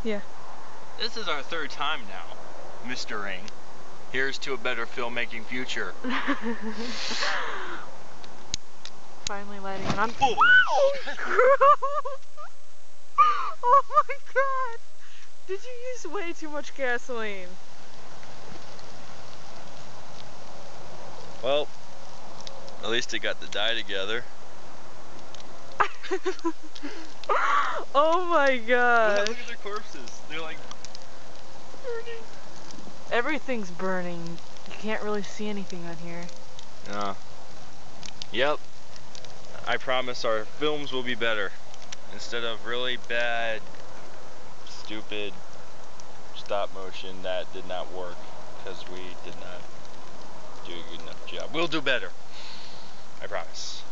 Yeah. This is our third time now, Mr. Ring. Here's to a better filmmaking future. Finally lighting it on. Whoa. Oh my god! Did you use way too much gasoline? Well, at least it got the dye together. Oh my god. Look at the corpses. They're like burning. Everything's burning. You can't really see anything on here. Yep. I promise our films will be better. Instead of really bad, stupid stop motion that did not work because we did not do a good enough job. We'll do better. I promise.